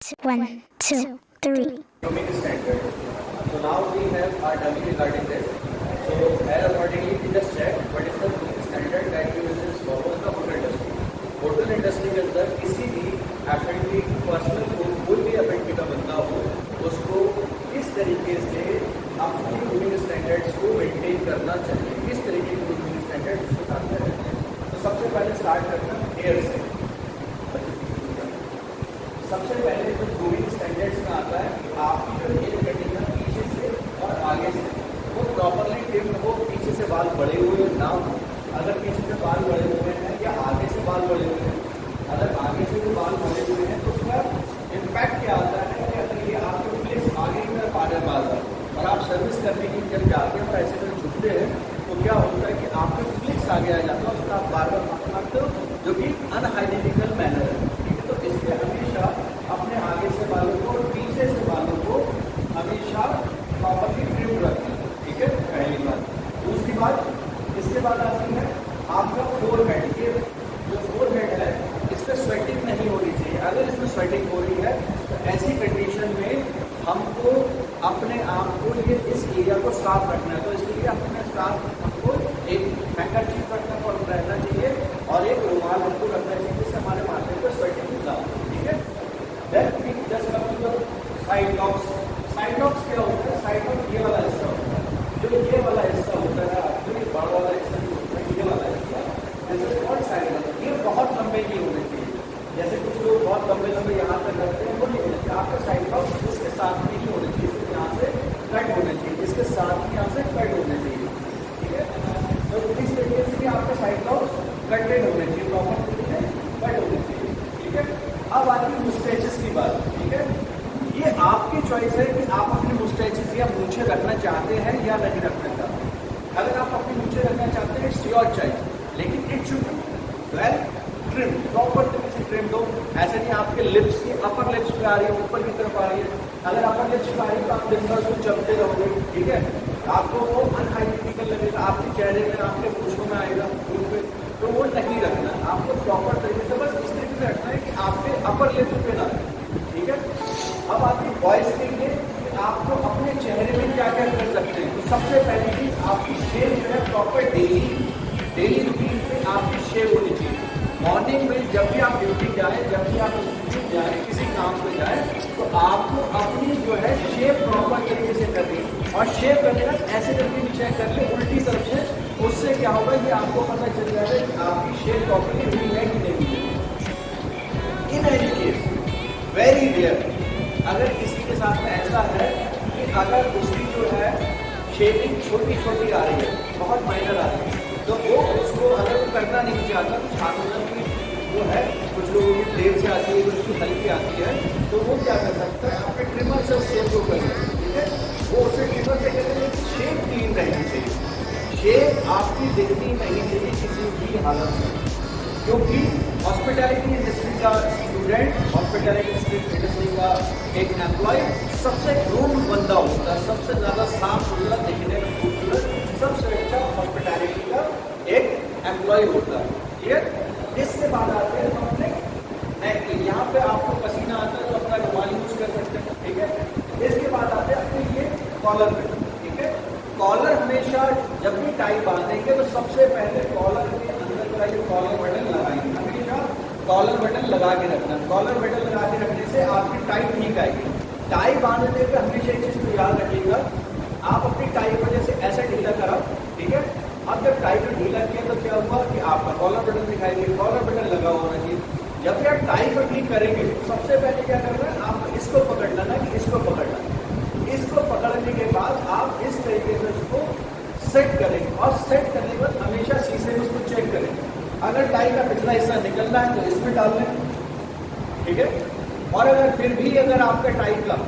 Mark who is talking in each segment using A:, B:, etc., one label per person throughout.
A: One, two, three.
B: Domain standard. So now we have our dummy regarding this. So as accordingly we just check what is the domain standard that we will just follow in the hotel industry. Hotel industry के अंदर किसी भी F&D personal को कोई भी F&D का बंदा हो उसको किस तरीके से अपनी डोमेन स्टैंडर्ड्स को मेंटेन करना चाहिए, किस तरीके के डोमेन स्टैंडर्ड उसके साथ में रहते हैं। तो सबसे पहले स्टार्ट करना एयर से। सबसे पहले जो डोमेन स्टैंडर्ड्स में आता है कि आपकी जो एयर कंडीशनर पीछे से और आगे से वो प्रॉपरली ट्रिम्ड हो, पीछे से बाल बड़े हुए ना हो। अगर पीछे से बाल बड़े हुए हैं या आगे से बाल बड़े हुए हैं, अगर आगे से भी बाल बड़े हुए हैं तो उसका इम्पैक्ट क्या आता है कि अगर ये आपके प्लेस आगे की तरफ आगे बाल और आप सर्विस करने की जब जाते हैं तो ऐसे में झुकते हैं तो क्या होता है कि आपके फ्लिक्स आगे आ जाता है, उसका आप बार बार माफ करते हो जो कि अनहाइजीनिकल मैनर है। ठीक है, तो इसलिए हमेशा अपने आगे से बालों को और पीछे से बालों को हमेशा प्रॉपरली ट्रिम रखना है। ठीक है, पहली बात। दूसरी बात, इसके बाद आती है आपका फोरहेड। ये जो फोरहेड है इस पर स्वेटिंग नहीं होनी चाहिए। अगर इसमें स्वेटिंग हो रही है तो ऐसी कंडीशन में हमको अपने आप को ये इस एरिया को साफ रखना है। तो इसके लिए अपने साथ हमको एक हैंकरचीफ रहना चाहिए और एक रुमाल हमको रखना चाहिए जिससे हमारे माथे पर स्वेटिंग ना हो। ठीक है, then just come to the side locks. Side locks क्या होता है? साइड लॉक ये वाला हिस्सा होता है, जो ये वाला हिस्सा होता है, जो ये बड़ा वाला हिस्सा जो होता है, ये वाला हिस्सा जैसे कौन साइड लॉक, ये बहुत लंबे नहीं होने चाहिए। जैसे कुछ लोग बहुत लंबे लंबे यहाँ तक रखते हैं, वो नहीं होने चाहिए। आपका साइड लॉक इसके साथ में ही होने चाहिए, इसके यहाँ से कट होने चाहिए, इसके साथ ही यहाँ से कट होने चाहिए। ठीक है, तो इस तरीके से भी आपका साइड लॉक कटेड होने चाहिए, प्रॉपर तरीके से कट होने चाहिए। ठीक है, अब आती है मुस्टैचेस की बात। ठीक है, ये आपकी चॉइस है कि आप अपने मुस्टैचेस या मूंछें रखना चाहते हैं या नहीं रखना चाहते हैं। अगर आप अपनी मूंछें रखना चाहते हैं इट्स योर चॉइस, लेकिन it should be well trim, proper तरीके से ट्रिम दो। ऐसे नहीं आपके लिप्स की अपर लिप्स पे आ रही है, ऊपर की तरफ आ रही है। अगर अपर लिप्स पे आ रही है तो आप दिन भर उसको चलते रहोगे। ठीक है, आपको वो अनहाइजीनिकल लगेगा, आपके चेहरे में आपके पूछों में आएगा मुंह पे, तो वो नहीं रखना। आपको प्रॉपर तरीके से बस इस तरीके से रखना है कि आपके अपर लिप्स पे ना। ठीक है, अब आपकी वॉइस के लिए आपको अपने चेहरे में क्या क्या कर सकते हैं। तो सबसे पहले चीज आपकी शेव जो है प्रॉपर डेली रूटीन पे आपकी शेव होनी चाहिए। मॉर्निंग में जब भी आप ड्यूटी जाए, जब भी आप स्कूल जाए, किसी काम पे जाए, तो आपको अपनी जो है शेव प्रॉपर तरीके से करनी है। और शेव करने का ऐसे करके भी चेक कर ले उल्टी तरफ से, उससे क्या होगा कि आपको पता चल जाएगा कि आपकी शेव प्रॉपरली हुई है कि नहीं हुई। In any case very rare अगर किसी के साथ में ऐसा है कि अगर उसकी जो है शेविंग छोटी छोटी आ रही है, बहुत माइनर आ रही है, तो वो उसको अगर वो करना नहीं चाहता तो छात्र की जो है कुछ लोगों की प्लेट से आती है, कुछ की हल्की आती है, तो वो क्या कर सकता है अपने ट्रिमर से उस शेव को कर ले। ठीक है, वो उसे ट्रिमर से कहते हैं कि शेव क्लीन रहनी चाहिए, शेव आपकी दिखनी नहीं चाहिए किसी भी हालत में। क्योंकि हॉस्पिटैलिटी इंडस्ट्री का स्टूडेंट, हॉस्पिटैलिटी इंडस्ट्री का एक एम्प्लॉय सबसे ग्रूम बंदा होता है, सबसे ज़्यादा साफ सुथरा, दिखने में खूबसूरत, सबसे अच्छा हॉस्पिटैलिटी का एक एम्प्लॉय होता है। ठीक है, इसके बाद आते हैं पब्लिक नेक। यहाँ पे आपको पसीना आता है तो अपना रुमाल यूज कर सकते हैं। ठीक है, इसके बाद आते हैं अपने ये कॉलर पे। ठीक है, कॉलर हमेशा जब भी टाई बांधेंगे तो सबसे पहले कॉलर के अंदर का ये कॉलर बटन लगाएंगे, हमेशा कॉलर बटन लगा के रखना। कॉलर बटन लगा के रखने से आपकी टाई ठीक आएगी। टाई बांधने पे हमेशा एक चीज को याद रखिएगा, आप अपनी टाई की वजह से ऐसा ढीला करा। ठीक है, अब जब टाई को ढीला किया तो क्या हुआ कि आपका कॉलर बटन दिखाई दिया, कॉलर बटन लगा होना चाहिए। जब भी आप टाई को ठीक करेंगे सबसे पहले क्या करना है, आपको इसको पकड़ना है कि इसको पकड़ना है। इसको पकड़ने के बाद आप इस तरीके से उसको सेट करेंगे और सेट करने के बाद हमेशा शीशे में उसको चेक करेंगे। अगर टाई का पिछला हिस्सा निकलना है तो इसमें डाल लें। ठीक है, और अगर फिर भी अगर आपका टाई का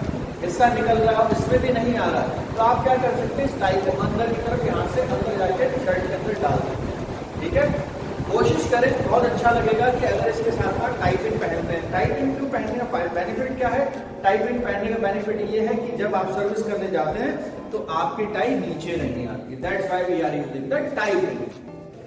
B: हिस्सा निकल रहा है और इसमें भी नहीं आ रहा है तो आप क्या कर सकते हैं, इस टाई को अंदर की तरफ यहाँ से अंदर जाके शर्ट के अंदर डाल सकते हैं। ठीक है, कोशिश करें, बहुत अच्छा लगेगा कि अगर इसके साथ आप टाई पिन पहनते हैं। टाई पिन क्यों पहनने का बेनिफिट क्या है? टाई पिन पहनने का बेनिफिट ये है कि जब आप सर्विस करने जाते हैं तो आपकी टाई नीचे नहीं आती। That's why we are using the tie pin.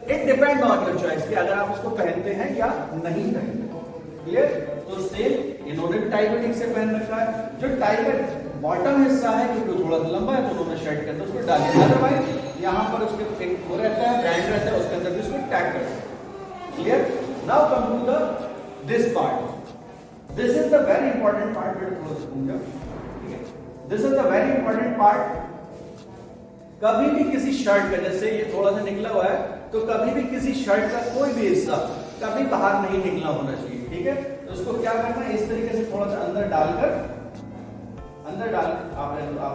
B: It depend on your choice कि अगर आप उसको पहनते हैं या नहीं पहनते। क्लियर? तो सेम इन्होंने भी टाई को ठीक से पहन रखा है। जो टाई का बॉटम हिस्सा है क्योंकि थोड़ा लंबा है तो उन्होंने शर्ट के अंदर उसको डाल दिया, अदरवाइज यहाँ पर उसके एक वो रहता है ब्रांड रहता है उसके अंदर भी उसको टैग करते हैं। Clear? Now come to the this part, this is the very important part. थोड़ा सा घूम जाओ, ठीक है? This is the very important part. कभी भी किसी शर्ट का, जैसे ये थोड़ा सा निकला हुआ है, तो कभी भी किसी शर्ट का कोई भी हिस्सा कभी बाहर नहीं निकला होना चाहिए, ठीक है? तो उसको क्या करना है, इस तरीके से थोड़ा सा अंदर डालकर आप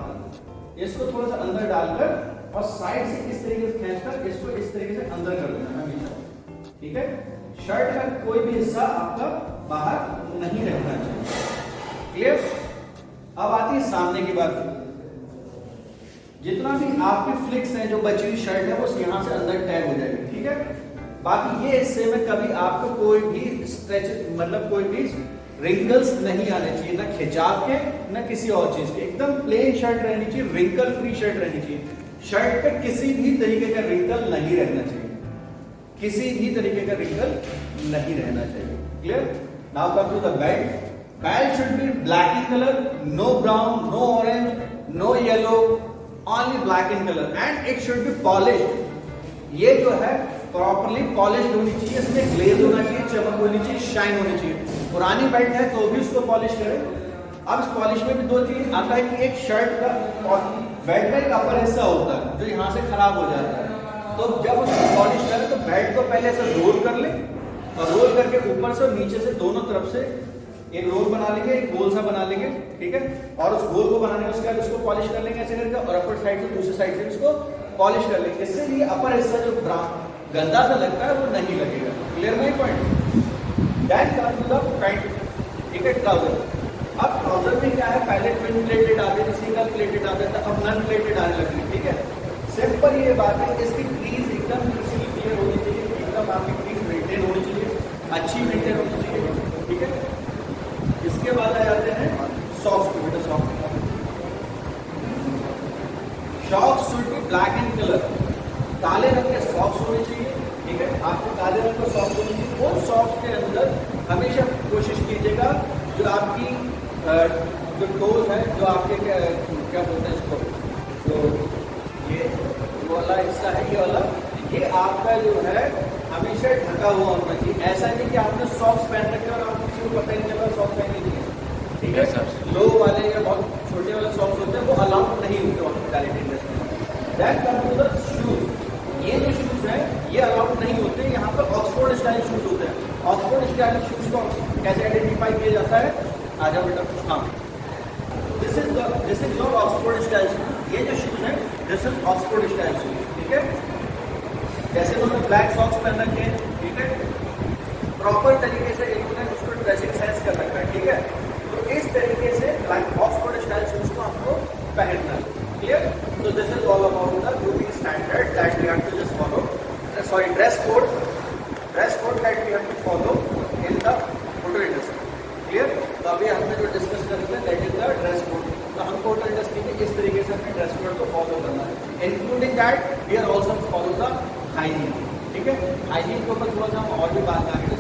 B: इसको थोड़ा सा अंदर डालकर और साइड से इस तरीके से खींचकर इसको इस तरीके से अंदर कर देना हमेशा, ठीक है? शर्ट का कोई भी हिस्सा आपका बाहर नहीं रहना चाहिए। क्लियर? अब आती है सामने की बात। जितना भी आपके फ्लिक्स हैं, जो बची हुई शर्ट है वो यहां से अंदर टैग हो जाएगी, ठीक है? बाकी ये हिस्से में कभी आपको कोई भी स्ट्रेच, मतलब कोई भी रिंकल्स नहीं आने चाहिए, ना खिंचाव के ना किसी और चीज के। एकदम प्लेन शर्ट रहनी चाहिए, रिंकल फ्री शर्ट रहनी चाहिए। शर्ट पे किसी भी तरीके का रिंकल नहीं रहना चाहिए, किसी भी तरीके का रिंकल नहीं रहना चाहिए। Clear? Now come to the belt. Belt should be black in colour, no brown, no orange, no yellow, only black in colour and it should be polished. ये जो है प्रॉपर्ली पॉलिश्ड होनी चाहिए, इसमें ग्लेज होना चाहिए, चमक होनी चाहिए, शाइन होनी चाहिए। पुरानी बेल्ट है तो भी उसको पॉलिश करें। अब इस पॉलिश में भी दो चीज आता है कि एक शर्ट का बेल्ट का एक अपर हिस्सा होता है जो यहाँ से खराब हो जाता है, तो जब उसको पॉलिश करें तो बेल्ट को पहले से रोल कर ले और रोल करके ऊपर से और नीचे से दोनों तरफ से एक रोल बना लेंगे, एक गोल सा बना लेंगे, ठीक है? और उस गोल को बनाने के बाद उसको पॉलिश कर लेंगे ऐसे करके, और अपर साइड से दूसरी साइड से इसको पॉलिश कर लेंगे। इससे ये अपर हिस्सा जो गंदा सा लगता है वो नहीं लगेगा। क्लियर नहीं point? That comes to the pant, ठीक है? ट्राउजर। अब ट्राउजर में क्या है, पहले ट्विन प्लेटेड आते थे, सिंगल प्लेटेड आते थे, अब नन प्लेटेड आने लगी, ठीक है? सिंपल ये बात है, इसकी क्रीज एकदम क्लियर होनी चाहिए, एकदम आपकी क्रीज मेंटेन होनी चाहिए, अच्छी मेंटेन होनी चाहिए, ठीक है? इसके बाद आ जाते हैं सॉक्स। बेटा socks should be black in colour, काले रंग के सॉक्स होने चाहिए, ठीक है? आपको काले रंग का सॉक्स होने चाहिए। वो सॉक्स के अंदर हमेशा कोशिश कीजिएगा जो आपकी जो टोज है, जो आपके क्या बोलते हैं इसको, जो ये वाला हिस्सा है, ये वाला, ये आपका जो है हमेशा ढका हुआ होना चाहिए। ऐसा नहीं कि आपने सॉक्स पहन रखे और आपको किसी को पता ही नहीं चला सॉक्स पहन लीजिए, ठीक है? लो वाले या बहुत छोटे वाले सॉक्स होते हैं वो अलाउड नहीं होते हॉस्पिटैलिटी इंडस्ट्री में। That comes to the shoes. ये जो शूज है ये अलाउड नहीं होते, यहाँ पर ऑक्सफोर्ड स्टाइल शूज होते हैं। ऑक्सफोर्ड स्टाइल शूज को कैसे आइडेंटिफाई किया जाता है? आ जाओ बेटा। हाँ, this is your Oxford style shoes. ये जो शूज है this is Oxford style shoes, ठीक है? जैसे उन्होंने ब्लैक सॉक्स पहन रखे हैं, ठीक है? प्रॉपर तरीके से इन्होंने उसको ड्रेसिंग सेंस कर रखा है, ठीक है? तो इस तरीके से ब्लैक ऑक्सफोर्ड स्टाइल शूज को आपको पहनना है। Clear? So this is all about the grooming standard that we have to just follow. Sorry, dress code that we have to follow in the photo industry. Clear? तो अभी हमने जो discuss कर रहे थे that is the dress code. तो हम photo industry में इस तरीके से अपने ड्रेस कोड को फॉलो करना है, including that we are also follow the hygiene, ठीक है? हाइजीन के ऊपर थोड़ा सा हम और भी बात करेंगे।